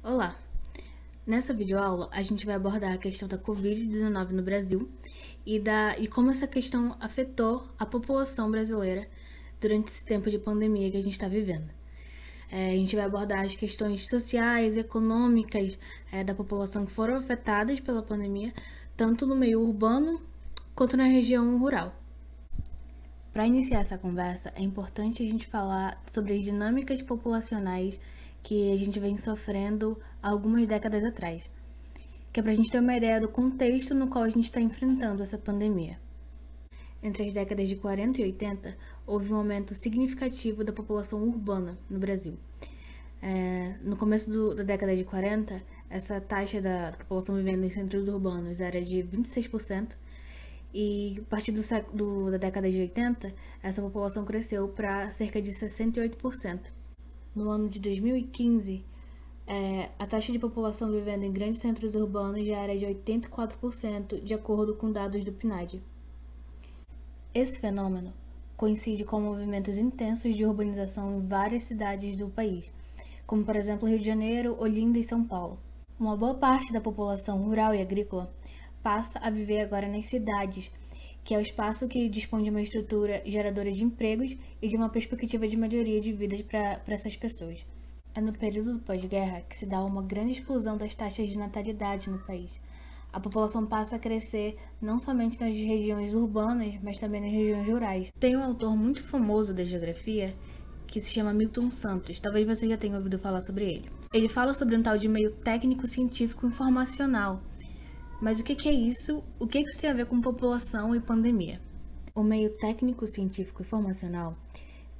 Olá! Nessa videoaula, a gente vai abordar a questão da Covid-19 no Brasil e como essa questão afetou a população brasileira durante esse tempo de pandemia que a gente está vivendo. A gente vai abordar as questões sociais, econômicas, da população que foram afetadas pela pandemia, tanto no meio urbano quanto na região rural. Para iniciar essa conversa, é importante a gente falar sobre as dinâmicas populacionais que a gente vem sofrendo há algumas décadas atrás, que é para a gente ter uma ideia do contexto no qual a gente está enfrentando essa pandemia. Entre as décadas de 40 e 80, houve um aumento significativo da população urbana no Brasil. No começo da década de 40, essa taxa da população vivendo em centros urbanos era de 26%, e a partir da década de 80, essa população cresceu para cerca de 68%. No ano de 2015, a taxa de população vivendo em grandes centros urbanos já era de 84%, de acordo com dados do PNAD. Esse fenômeno coincide com movimentos intensos de urbanização em várias cidades do país, como por exemplo Rio de Janeiro, Olinda e São Paulo. Uma boa parte da população rural e agrícola passa a viver agora nas cidades, que é o espaço que dispõe de uma estrutura geradora de empregos e de uma perspectiva de melhoria de vida para essas pessoas. É no período do pós-guerra que se dá uma grande explosão das taxas de natalidade no país. A população passa a crescer não somente nas regiões urbanas, mas também nas regiões rurais. Tem um autor muito famoso da geografia que se chama Milton Santos. Talvez você já tenha ouvido falar sobre ele. Ele fala sobre um tal de meio técnico-científico informacional. Mas o que é isso? O que isso tem a ver com população e pandemia? O meio técnico-científico informacional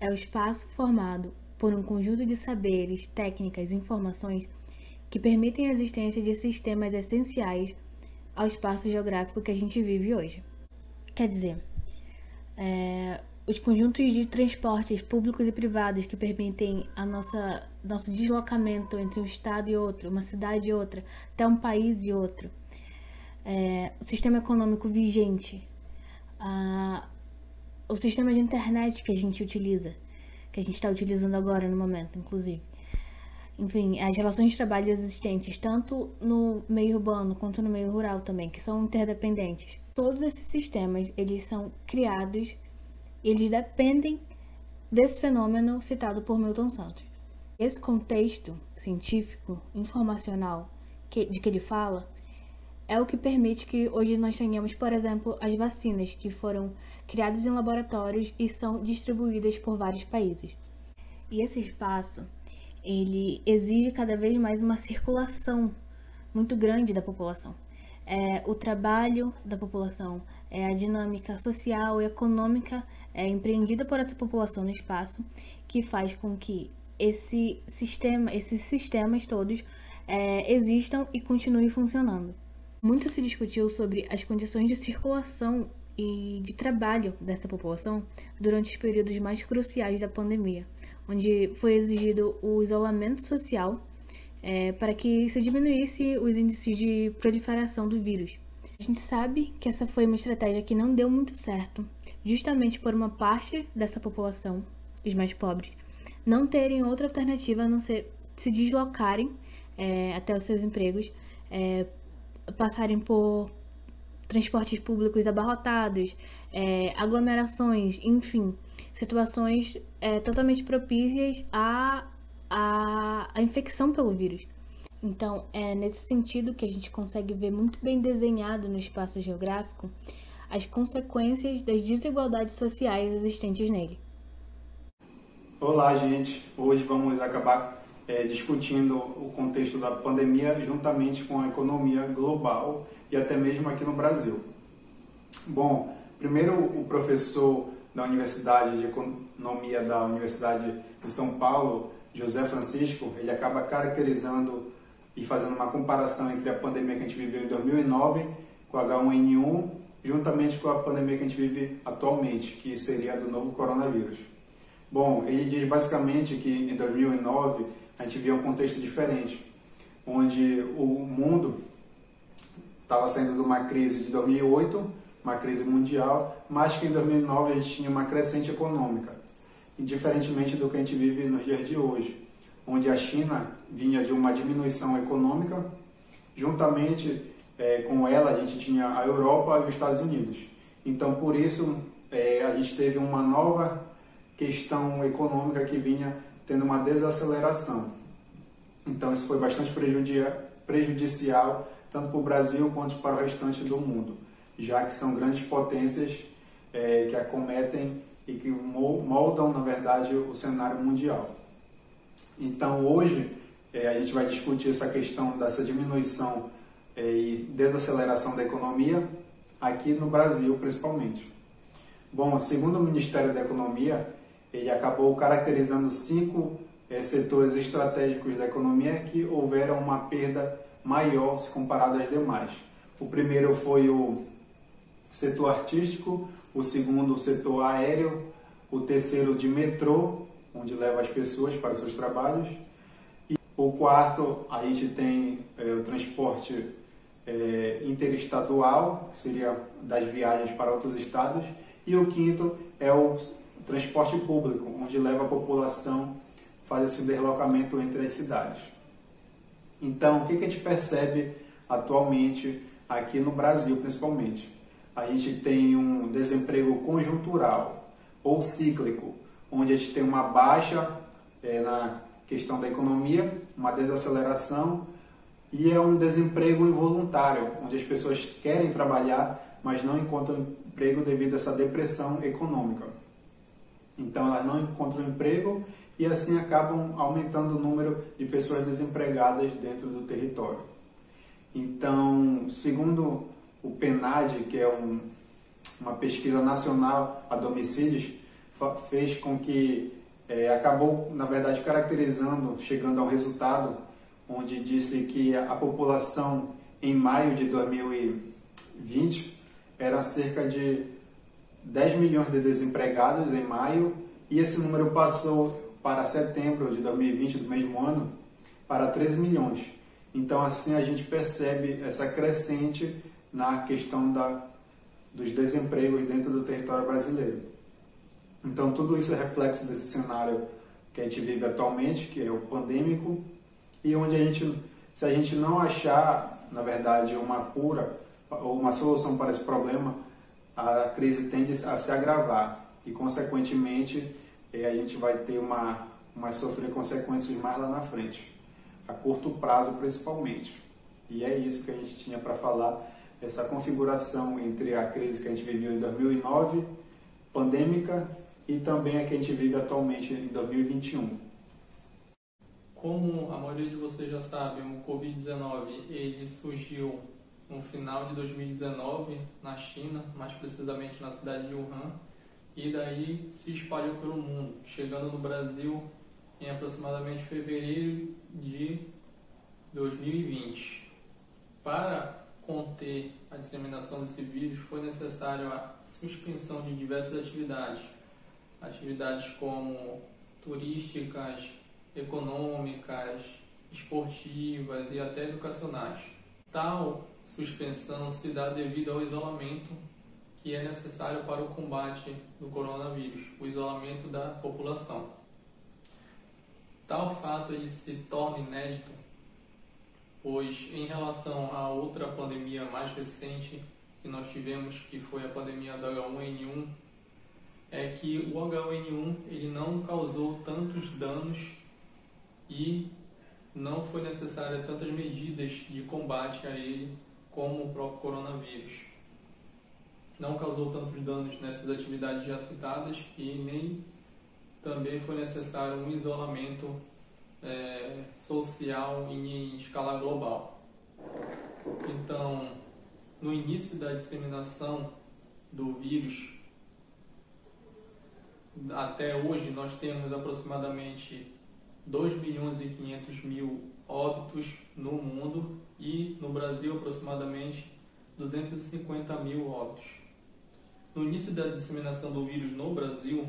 é o espaço formado por um conjunto de saberes, técnicas e informações que permitem a existência de sistemas essenciais ao espaço geográfico que a gente vive hoje. Quer dizer, os conjuntos de transportes públicos e privados que permitem nosso deslocamento entre um estado e outro, uma cidade e outra, até um país e outro. O sistema econômico vigente, o sistema de internet que a gente utiliza, que a gente está utilizando agora no momento, inclusive. Enfim, as relações de trabalho existentes, tanto no meio urbano quanto no meio rural também, que são interdependentes. Todos esses sistemas, eles são criados, eles dependem desse fenômeno citado por Milton Santos. Esse contexto científico, informacional, de que ele fala, é o que permite que hoje nós tenhamos, por exemplo, as vacinas que foram criadas em laboratórios e são distribuídas por vários países. E esse espaço, ele exige cada vez mais uma circulação muito grande da população. O trabalho da população, a dinâmica social e econômica empreendida por essa população no espaço, que faz com que esses sistemas todos existam e continuem funcionando. Muito se discutiu sobre as condições de circulação e de trabalho dessa população durante os períodos mais cruciais da pandemia, onde foi exigido o isolamento social para que se diminuísse os índices de proliferação do vírus. A gente sabe que essa foi uma estratégia que não deu muito certo, justamente por uma parte dessa população, os mais pobres, não terem outra alternativa a não ser se deslocarem até os seus empregos, passarem por transportes públicos abarrotados, aglomerações, enfim, situações totalmente propícias à infecção pelo vírus. Então, é nesse sentido que a gente consegue ver muito bem desenhado no espaço geográfico as consequências das desigualdades sociais existentes nele. Olá, gente! Hoje vamos acabar discutindo o contexto da pandemia juntamente com a economia global e até mesmo aqui no Brasil. Bom, primeiro o professor da Universidade de Economia da Universidade de São Paulo, José Francisco, ele acaba caracterizando e fazendo uma comparação entre a pandemia que a gente viveu em 2009 com a H1N1, juntamente com a pandemia que a gente vive atualmente, que seria a do novo coronavírus. Bom, ele diz basicamente que em 2009 a gente via um contexto diferente, onde o mundo estava saindo de uma crise de 2008, uma crise mundial, mas que em 2009 a gente tinha uma crescente econômica, e diferentemente do que a gente vive nos dias de hoje, onde a China vinha de uma diminuição econômica. Juntamente com ela, a gente tinha a Europa e os Estados Unidos. Então, por isso, a gente teve uma nova questão econômica que vinha tendo uma desaceleração. Então, isso foi bastante prejudicial tanto para o Brasil quanto para o restante do mundo, já que são grandes potências que acometem e que moldam, na verdade, o cenário mundial. Então, hoje, a gente vai discutir essa questão dessa diminuição e desaceleração da economia aqui no Brasil, principalmente. Bom, segundo o Ministério da Economia, ele acabou caracterizando 5 setores estratégicos da economia que houveram uma perda maior se comparado às demais. O primeiro foi o setor artístico, o segundo o setor aéreo, o terceiro de metrô, onde leva as pessoas para os seus trabalhos, e o quarto a gente tem o transporte interestadual, que seria das viagens para outros estados, e o quinto é o transporte público, onde leva a população a fazer esse deslocamento entre as cidades. Então, o que a gente percebe atualmente aqui no Brasil, principalmente? A gente tem um desemprego conjuntural ou cíclico, onde a gente tem uma baixa na questão da economia, uma desaceleração, e é um desemprego involuntário, onde as pessoas querem trabalhar, mas não encontram emprego devido a essa depressão econômica. Então, elas não encontram emprego e assim acabam aumentando o número de pessoas desempregadas dentro do território. Então, segundo o PNAD, que é uma pesquisa nacional a domicílios, fez com que acabou, na verdade, caracterizando, chegando ao resultado, onde disse que a população em maio de 2020 era cerca de 10 milhões de desempregados em maio, e esse número passou para setembro de 2020, do mesmo ano, para 13 milhões. Então, assim, a gente percebe essa crescente na questão dos desempregos dentro do território brasileiro. Então, tudo isso é reflexo desse cenário que a gente vive atualmente, que é o pandêmico, e onde se a gente não achar, na verdade, uma cura ou uma solução para esse problema, a crise tende a se agravar e, consequentemente, a gente vai ter sofrer consequências mais lá na frente, a curto prazo principalmente. E é isso que a gente tinha para falar, essa configuração entre a crise que a gente viveu em 2009, pandêmica, e também a que a gente vive atualmente em 2021. Como a maioria de vocês já sabem, o Covid-19 ele surgiu no final de 2019 na China, mais precisamente na cidade de Wuhan, e daí se espalhou pelo mundo, chegando no Brasil em aproximadamente fevereiro de 2020. Para conter a disseminação desse vírus, foi necessário a suspensão de diversas atividades como turísticas, econômicas, esportivas e até educacionais. Tal suspensão se dá devido ao isolamento que é necessário para o combate do coronavírus, o isolamento da população. Tal fato ele se torna inédito, pois em relação a outra pandemia mais recente que nós tivemos, que foi a pandemia do H1N1, é que o H1N1 ele não causou tantos danos e não foi necessária tantas medidas de combate a ele como o próprio coronavírus. Não causou tantos danos nessas atividades já citadas e nem também foi necessário um isolamento social em escala global. Então, no início da disseminação do vírus, até hoje nós temos aproximadamente 2.500.000 óbitos no mundo e no Brasil aproximadamente 250.000 óbitos. No início da disseminação do vírus no Brasil,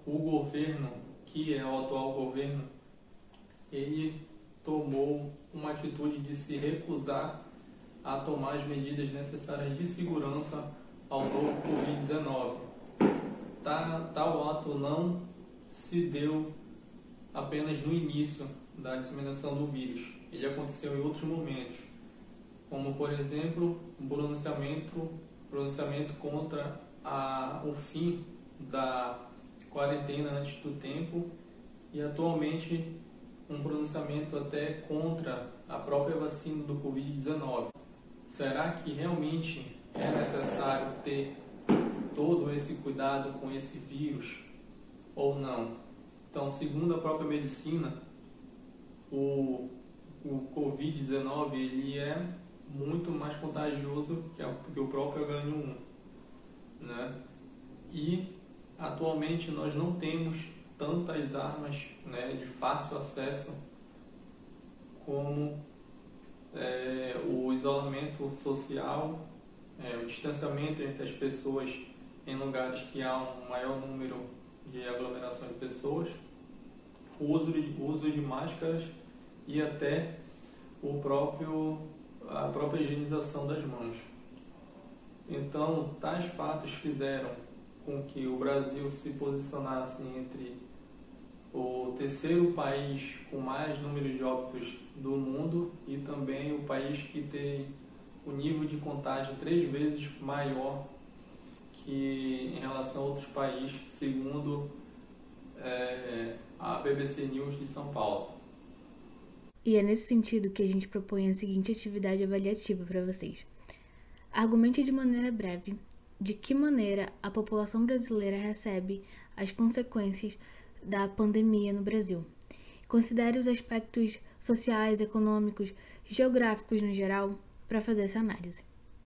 o governo, que é o atual governo, ele tomou uma atitude de se recusar a tomar as medidas necessárias de segurança ao novo Covid-19. Tal ato não se deu apenas no início da disseminação do vírus. Ele aconteceu em outros momentos, como por exemplo um pronunciamento contra o fim da quarentena antes do tempo e atualmente um pronunciamento até contra a própria vacina do Covid-19. Será que realmente é necessário ter todo esse cuidado com esse vírus ou não? Então, segundo a própria medicina, o Covid-19 ele é muito mais contagioso que o próprio H1N1, né? E atualmente nós não temos tantas armas, né, de fácil acesso como o isolamento social, o distanciamento entre as pessoas em lugares que há um maior número de aglomeração de pessoas, o uso de máscaras e até a própria higienização das mãos. Então, tais fatos fizeram com que o Brasil se posicionasse entre o terceiro país com mais número de óbitos do mundo e também o país que tem o nível de contágio 3 vezes maior que em relação a outros países, segundo a BBC News de São Paulo. E é nesse sentido que a gente propõe a seguinte atividade avaliativa para vocês. Argumente de maneira breve de que maneira a população brasileira recebe as consequências da pandemia no Brasil. Considere os aspectos sociais, econômicos, geográficos no geral para fazer essa análise.